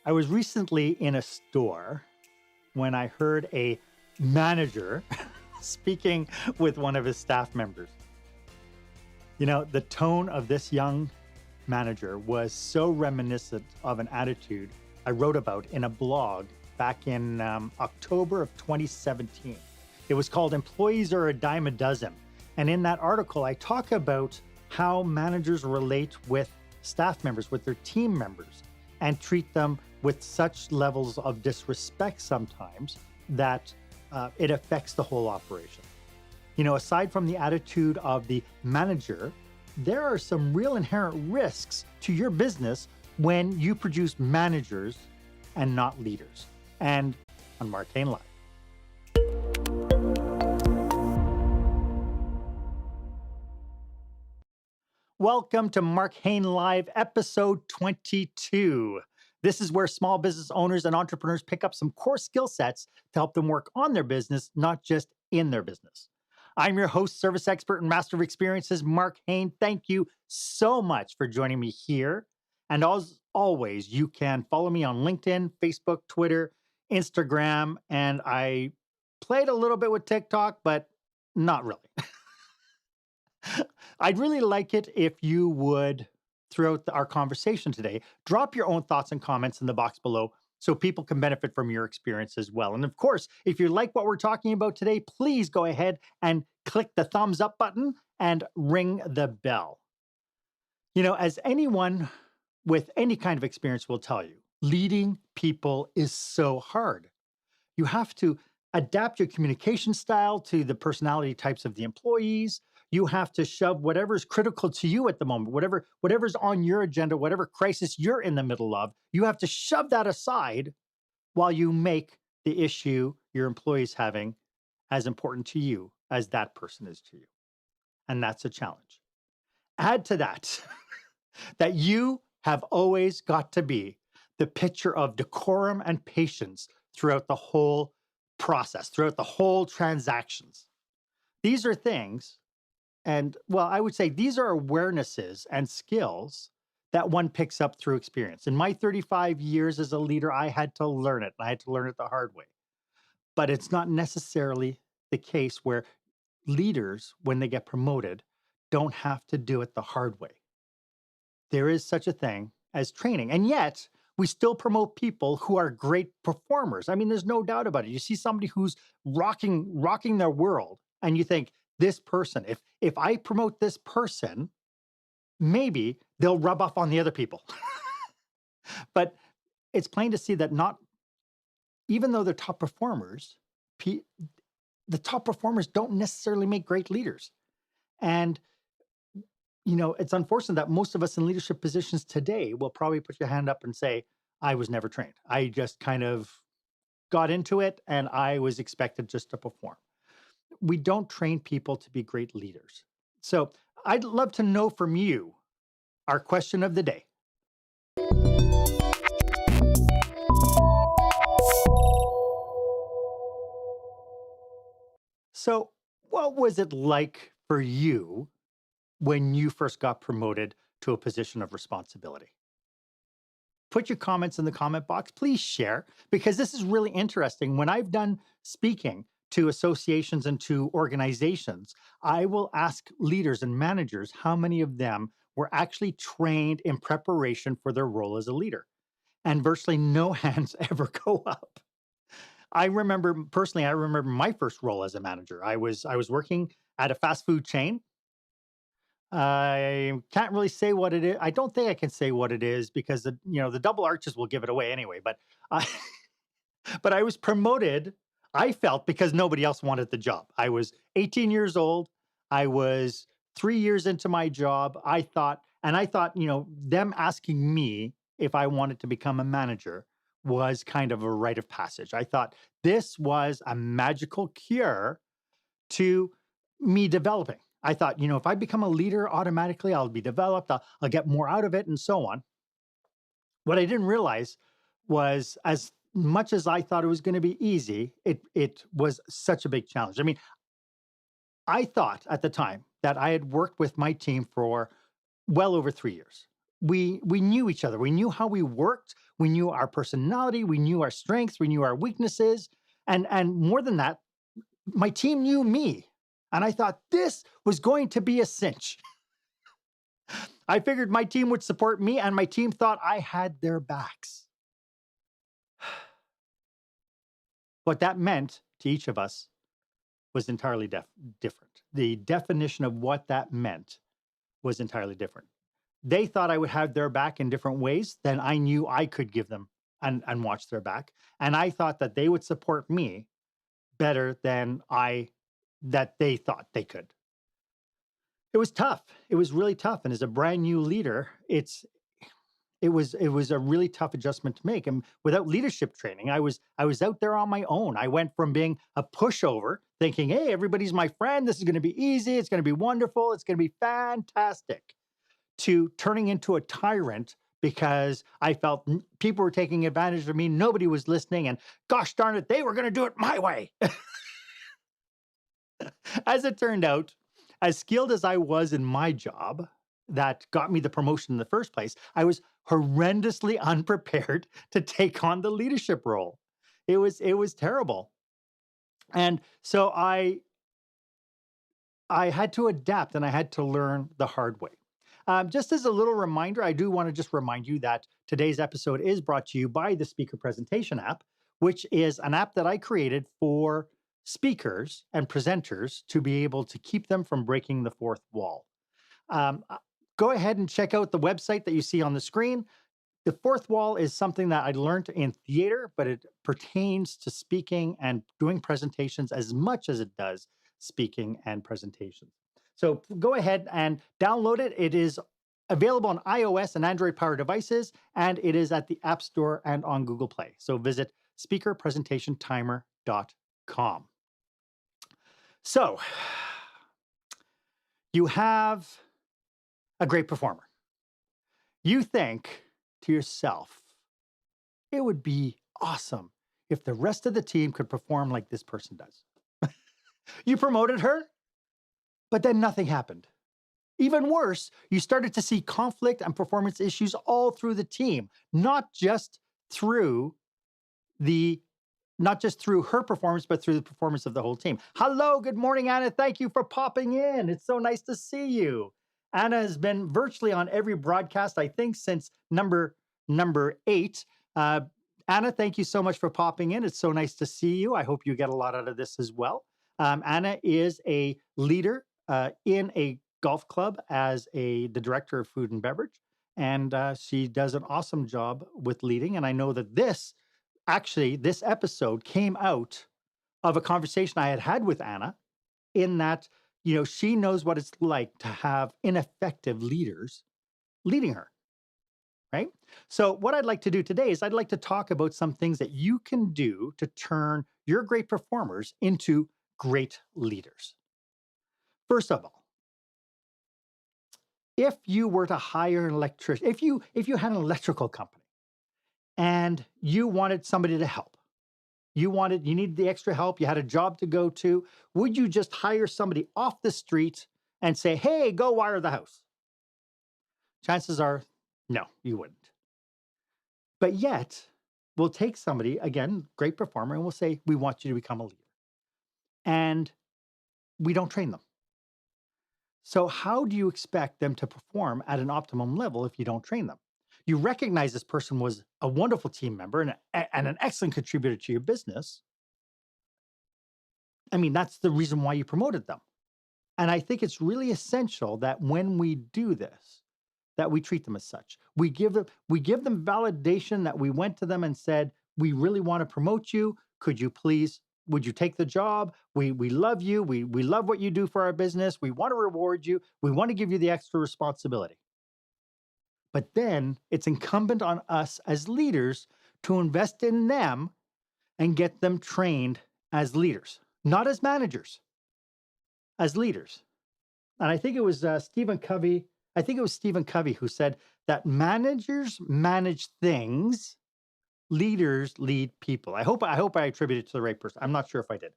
I was recently in a store when I heard a manager speaking with one of his staff members. The tone of this young manager was so reminiscent of an attitude I wrote about in a blog back in October of 2017. It was called Employees Are a Dime a Dozen. And in that article, I talk about how managers relate with staff members, with their team members, and treat them with such levels of disrespect sometimes that it affects the whole operation. Aside from the attitude of the manager, there are some real inherent risks to your business when you produce managers and not leaders. And on Marc, Haine Live. Welcome to Marc, Haine Live, episode 22. This is where small business owners and entrepreneurs pick up some core skill sets to help them work on their business, not just in their business. I'm your host, service expert, and master of experiences, Marc Haine. Thank you so much for joining me here. And as always, you can follow me on LinkedIn, Facebook, Twitter, Instagram, and I played a little bit with TikTok, but not really. I'd really like it if you would, throughout our conversation today, drop your own thoughts and comments in the box below so people can benefit from your experience as well. And of course, if you like what we're talking about today, please go ahead and click the thumbs up button and ring the bell. As anyone with any kind of experience will tell you, leading people is so hard. You have to adapt your communication style to the personality types of the employees. You have to shove whatever's critical to you at the moment, whatever's on your agenda, whatever crisis you're in the middle of, you have to shove that aside while you make the issue your employee's having as important to you as that person is to you. And that's a challenge. Add to that, that you have always got to be the picture of decorum and patience throughout the whole process, throughout the whole transactions. These are things, and I would say these are awarenesses and skills that one picks up through experience. In my 35 years as a leader, I had to learn it. I had to learn it the hard way. But it's not necessarily the case where leaders, when they get promoted, don't have to do it the hard way. There is such a thing as training. And yet, we still promote people who are great performers. I mean, there's no doubt about it. You see somebody who's rocking their world, and you think, this person, if I promote this person, maybe they'll rub off on the other people. But it's plain to see that even though they're top performers, the top performers don't necessarily make great leaders. And it's unfortunate that most of us in leadership positions today will probably put your hand up and say, I was never trained. I just kind of got into it and I was expected just to perform. We don't train people to be great leaders. So I'd love to know from you our question of the day. So what was it like for you when you first got promoted to a position of responsibility? Put your comments in the comment box. Please share, because this is really interesting. When I've done speaking to associations and to organizations, I will ask leaders and managers how many of them were actually trained in preparation for their role as a leader. And virtually no hands ever go up. I remember my first role as a manager. I was working at a fast food chain. I can't really say what it is. I don't think I can say what it is because the double arches will give it away anyway. But I was promoted, I felt, because nobody else wanted the job. I was 18 years old. I was 3 years into my job. I thought, them asking me if I wanted to become a manager was kind of a rite of passage. I thought this was a magical cure to me developing. I thought, if I become a leader, automatically I'll be developed, I'll get more out of it, and so on. What I didn't realize was, as much as I thought it was going to be easy, it was such a big challenge. I mean, I thought at the time that I had worked with my team for well over 3 years. we knew each other. We knew how we worked. We knew our personality. We knew our strengths. We knew our weaknesses. And more than that, my team knew me. And I thought this was going to be a cinch. I figured my team would support me, and my team thought I had their backs. What that meant to each of us was entirely different. The definition of what that meant was entirely different. They thought I would have their back in different ways than I knew I could give them and watch their back. And I thought that they would support me better than that they thought they could. It was tough. It was really tough. And as a brand new leader, it was a really tough adjustment to make. And without leadership training, I was out there on my own. I went from being a pushover, thinking, hey, everybody's my friend. This is going to be easy. It's going to be wonderful. It's going to be fantastic, to turning into a tyrant because I felt people were taking advantage of me. Nobody was listening. And gosh darn it, they were going to do it my way. As it turned out, as skilled as I was in my job that got me the promotion in the first place, I was horrendously unprepared to take on the leadership role. It was terrible. And so I had to adapt, and I had to learn the hard way. Just as a little reminder, I do want to just remind you that today's episode is brought to you by the Speaker Presentation app, which is an app that I created for speakers and presenters to be able to keep them from breaking the fourth wall. Go ahead and check out the website that you see on the screen. The fourth wall is something that I learned in theater, but it pertains to speaking and doing presentations as much as it does speaking and presentations. So go ahead and download it. It is available on iOS and Android-powered devices, and it is at the App Store and on Google Play. So visit speakerpresentationtimer.com. So you have a great performer. You think to yourself, it would be awesome if the rest of the team could perform like this person does. You promoted her, but then nothing happened. Even worse, you started to see conflict and performance issues all through the team, not just through her performance, but through the performance of the whole team. Hello, good morning, Anna. Thank you for popping in. It's so nice to see you. Anna has been virtually on every broadcast, I think, since number 8. Anna, thank you so much for popping in. It's so nice to see you. I hope you get a lot out of this as well. Anna is a leader in a golf club as the director of food and beverage, and she does an awesome job with leading. And I know that this episode came out of a conversation I had with Anna, in that, she knows what it's like to have ineffective leaders leading her, right? So what I'd like to do today is I'd like to talk about some things that you can do to turn your great performers into great leaders. First of all, if you were to hire an electrician, if you had an electrical company and you wanted somebody to help, you needed the extra help, you had a job to go to, would you just hire somebody off the street and say, hey, go wire the house? Chances are, no, you wouldn't. But yet, we'll take somebody, again, great performer, and we'll say, we want you to become a leader. And we don't train them. So how do you expect them to perform at an optimum level if you don't train them? You recognize this person was a wonderful team member and an excellent contributor to your business. I mean, that's the reason why you promoted them. And I think it's really essential that when we do this, that we treat them as such. We give them validation that we went to them and said, we really want to promote you. Would you take the job? We love you. We love what you do for our business. We want to reward you. We want to give you the extra responsibility. But then it's incumbent on us as leaders to invest in them and get them trained as leaders, not as managers, as leaders. And I think it was Stephen Covey. I think it was Stephen Covey who said that managers manage things, leaders lead people. I hope I attribute it to the right person. I'm not sure if I did.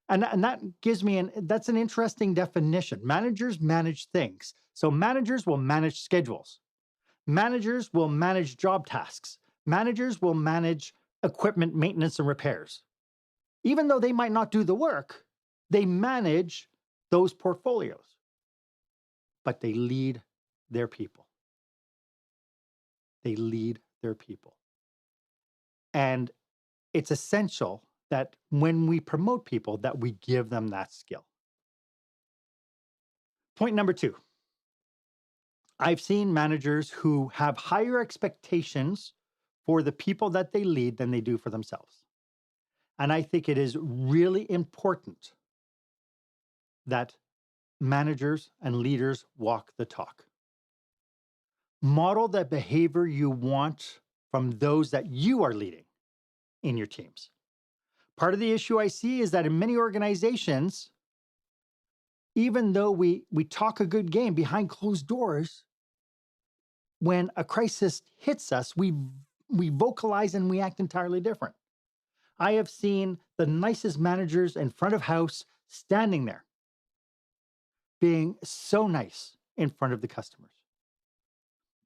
And that gives me that's an interesting definition. Managers manage things. So managers will manage schedules. Managers will manage job tasks. Managers will manage equipment maintenance and repairs. Even though they might not do the work, they manage those portfolios, but they lead their people. They lead their people. And it's essential that when we promote people, that we give them that skill. Point number 2. I've seen managers who have higher expectations for the people that they lead than they do for themselves. And I think it is really important that managers and leaders walk the talk. Model the behavior you want from those that you are leading in your teams. Part of the issue I see is that in many organizations, even though we talk a good game behind closed doors, when a crisis hits us, we vocalize and we act entirely different. I have seen the nicest managers in front of house standing there, being so nice in front of the customers.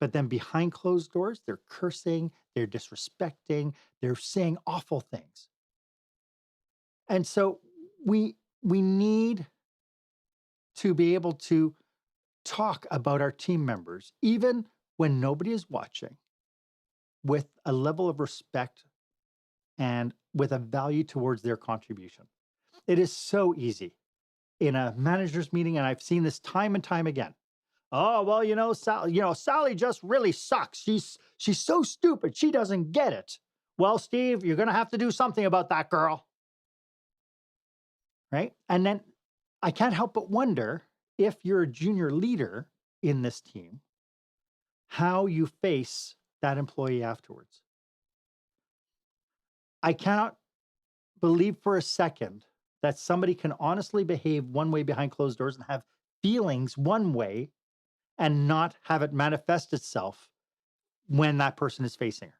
But then behind closed doors, they're cursing, they're disrespecting, they're saying awful things. And so we need to be able to talk about our team members, even when nobody is watching, with a level of respect and with a value towards their contribution. It is so easy in a manager's meeting, and I've seen this time and time again. Oh, well, Sally just really sucks. She's so stupid. She doesn't get it. Well, Steve, you're going to have to do something about that girl. Right? And then I can't help but wonder, if you're a junior leader in this team, how you face that employee afterwards. I cannot believe for a second that somebody can honestly behave one way behind closed doors and have feelings one way and not have it manifest itself when that person is facing her.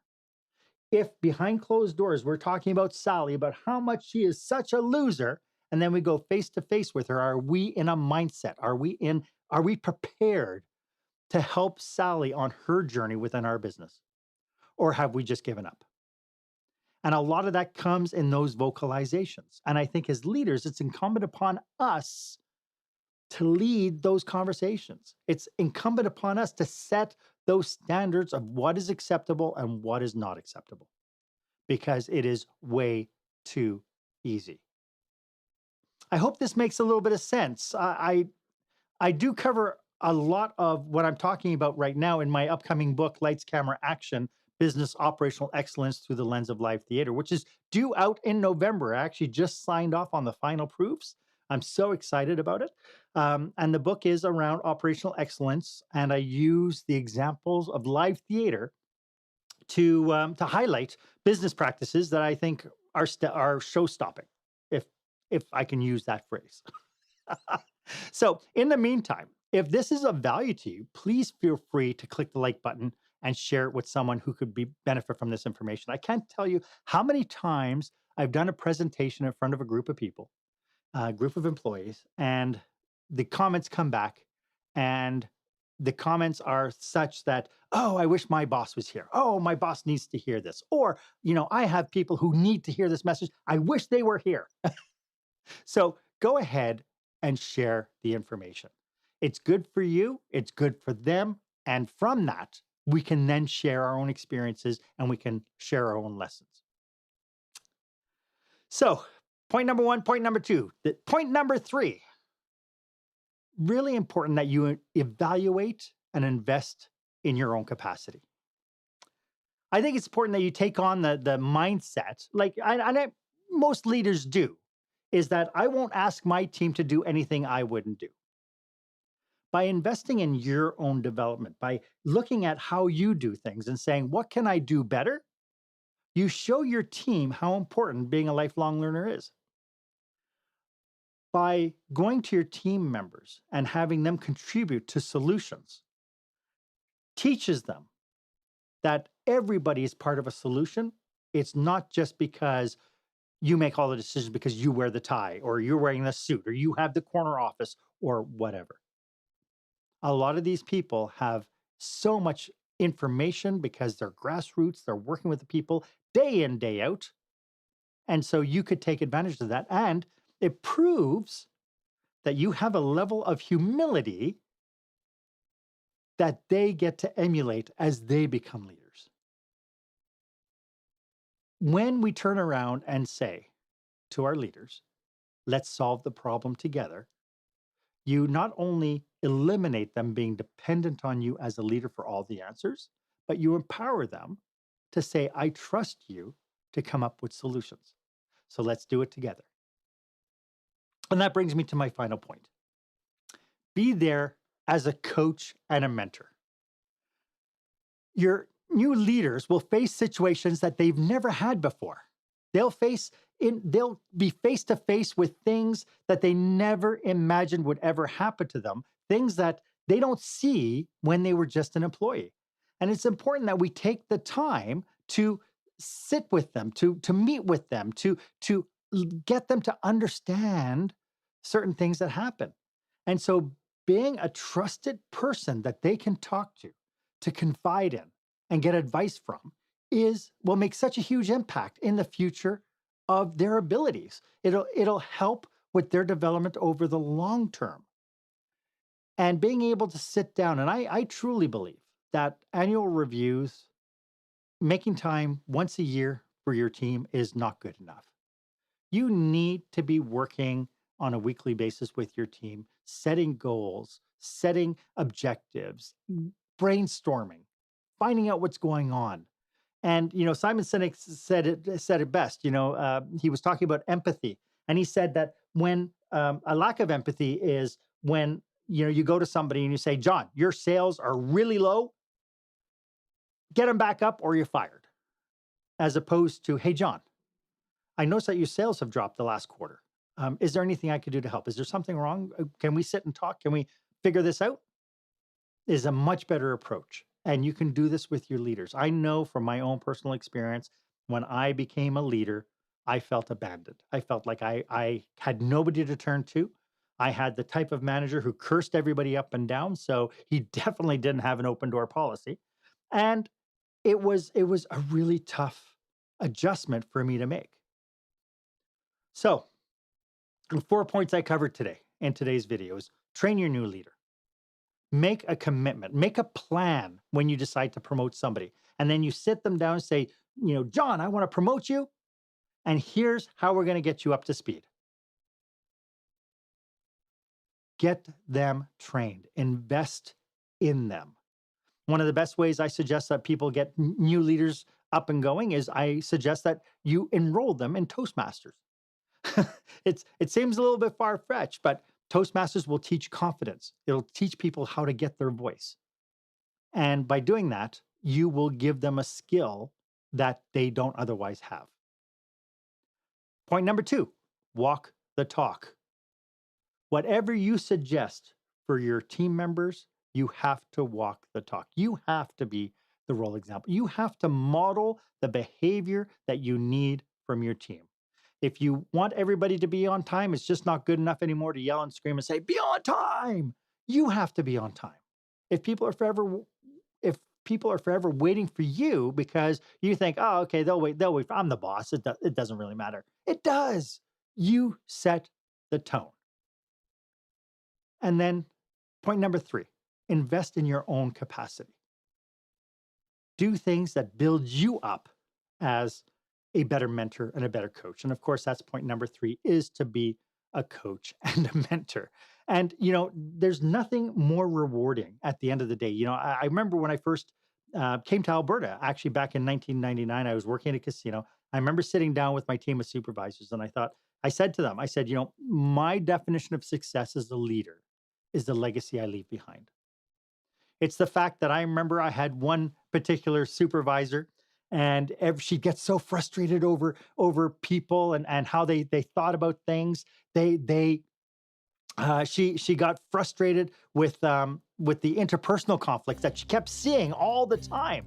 If behind closed doors, we're talking about Sally, about how much she is such a loser, and then we go face to face with her, are we in a mindset? Are we prepared to help Sally on her journey within our business? Or have we just given up? And a lot of that comes in those vocalizations. And I think as leaders, it's incumbent upon us to lead those conversations. It's incumbent upon us to set those standards of what is acceptable and what is not acceptable, because it is way too easy. I hope this makes a little bit of sense. I do cover a lot of what I'm talking about right now in my upcoming book, Lights, Camera, Action, Business Operational Excellence Through the Lens of Live Theater, which is due out in November. I actually just signed off on the final proofs. I'm so excited about it. And the book is around operational excellence, and I use the examples of live theater to highlight business practices that I think are show-stopping, if I can use that phrase. So in the meantime, if this is of value to you, please feel free to click the like button and share it with someone who could benefit from this information. I can't tell you how many times I've done a presentation in front of a group of people, a group of employees, and the comments come back, and the comments are such that, oh, I wish my boss was here. Oh, my boss needs to hear this. Or, I have people who need to hear this message. I wish they were here. So go ahead and share the information. It's good for you. It's good for them. And from that, we can then share our own experiences and we can share our own lessons. So point number 1, point number 2, point number 3, really important that you evaluate and invest in your own capacity. I think it's important that you take on the mindset, like most leaders do, is that I won't ask my team to do anything I wouldn't do. By investing in your own development, by looking at how you do things and saying, what can I do better? You show your team how important being a lifelong learner is. By going to your team members and having them contribute to solutions, teaches them that everybody is part of a solution. It's not just because you make all the decisions because you wear the tie, or you're wearing the suit, or you have the corner office, or whatever. A lot of these people have so much information because they're grassroots, they're working with the people day in, day out. And so you could take advantage of that. And it proves that you have a level of humility that they get to emulate as they become leaders. When we turn around and say to our leaders, let's solve the problem together, you not only eliminate them being dependent on you as a leader for all the answers, but you empower them to say, I trust you to come up with solutions. So let's do it together. And that brings me to my final point. Be there as a coach and a mentor. Your new leaders will face situations that they've never had before. They'll be face to face with things that they never imagined would ever happen to them, things that they don't see when they were just an employee. And it's important that we take the time to sit with them, to meet with them, to get them to understand certain things that happen. And so being a trusted person that they can talk to confide in and get advice from will make such a huge impact in the future of their abilities. It'll help with their development over the long term. And being able to sit down, and I truly believe that annual reviews, making time once a year for your team is not good enough. You need to be working on a weekly basis with your team, setting goals, setting objectives, brainstorming, finding out what's going on. And, Simon Sinek said it best. He was talking about empathy. And he said that when a lack of empathy is when, you go to somebody and you say, John, your sales are really low. Get them back up or you're fired. As opposed to, hey, John, I noticed that your sales have dropped the last quarter. Is there anything I could do to help? Is there something wrong? Can we sit and talk? Can we figure this out? Is a much better approach. And you can do this with your leaders. I know from my own personal experience, when I became a leader, I felt abandoned. I felt like I had nobody to turn to. I had the type of manager who cursed everybody up and down. So he definitely didn't have an open door policy. And it was a really tough adjustment for me to make. So the 4 points I covered today in today's video is train your new leader. Make a commitment, make a plan when you decide to promote somebody. And then you sit them down and say, John, I want to promote you. And here's how we're going to get you up to speed. Get them trained, invest in them. One of the best ways I suggest that people get new leaders up and going is I suggest that you enroll them in Toastmasters. It seems a little bit far-fetched, but Toastmasters will teach confidence. It'll teach people how to get their voice. And by doing that, you will give them a skill that they don't otherwise have. Point number 2, walk the talk. Whatever you suggest for your team members, you have to walk the talk. You have to be the role example. You have to model the behavior that you need from your team. If you want everybody to be on time, it's just not good enough anymore to yell and scream and say, be on time. You have to be on time. If people are forever waiting for you because you think, oh, okay, they'll wait. I'm the boss. It doesn't really matter. It does. You set the tone. And then point number 3, invest in your own capacity. Do things that build you up as a better mentor and a better coach. And of course, that's point number 3, is to be a coach and a mentor. And, there's nothing more rewarding at the end of the day. I remember when I first came to Alberta, actually back in 1999, I was working at a casino. I remember sitting down with my team of supervisors and I said to them, my definition of success as a leader is the legacy I leave behind. It's the fact that I remember I had one particular supervisor and she gets so frustrated over people and how they thought about things. She got frustrated with the interpersonal conflicts that she kept seeing all the time.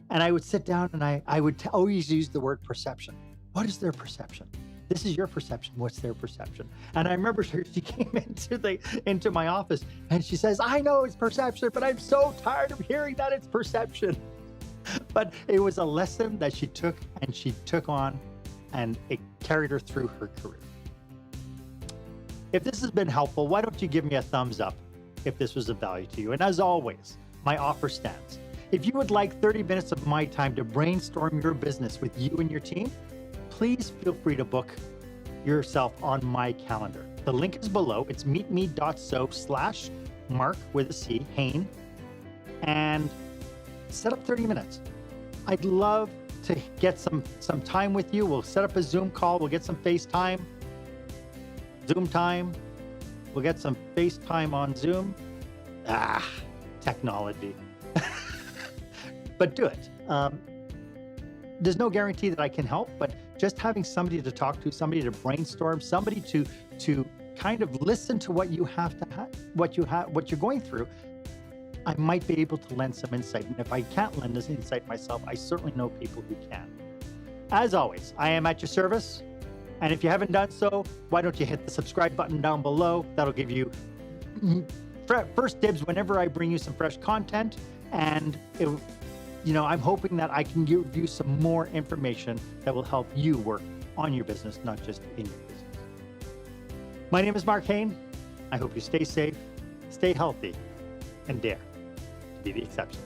And I would sit down and I would always use the word perception. What is their perception? This is your perception. What's their perception? And I remember she came into my office and she says, I know it's perception, but I'm so tired of hearing that it's perception. But it was a lesson that she took on, and it carried her through her career. If this has been helpful, why don't you give me a thumbs up if this was of value to you? And as always, my offer stands. If you would like 30 minutes of my time to brainstorm your business with you and your team, please feel free to book yourself on my calendar. The link is below. It's meetme.so/Marc with a C, Haine, and set up 30 minutes. I'd love to get some time with you. We'll set up a Zoom call. We'll get some FaceTime. Zoom time. We'll get some FaceTime on Zoom. Technology. But do it. There's no guarantee that I can help, but just having somebody to talk to, somebody to brainstorm, somebody to kind of listen to what you have to what you're going through, I might be able to lend some insight. And if I can't lend this insight myself, I certainly know people who can. As always, I am at your service. And if you haven't done so, why don't you hit the subscribe button down below? That'll give you first dibs whenever I bring you some fresh content. And I'm hoping that I can give you some more information that will help you work on your business, not just in your business. My name is Marc Haine. I hope you stay safe, stay healthy, and dare to be the exception.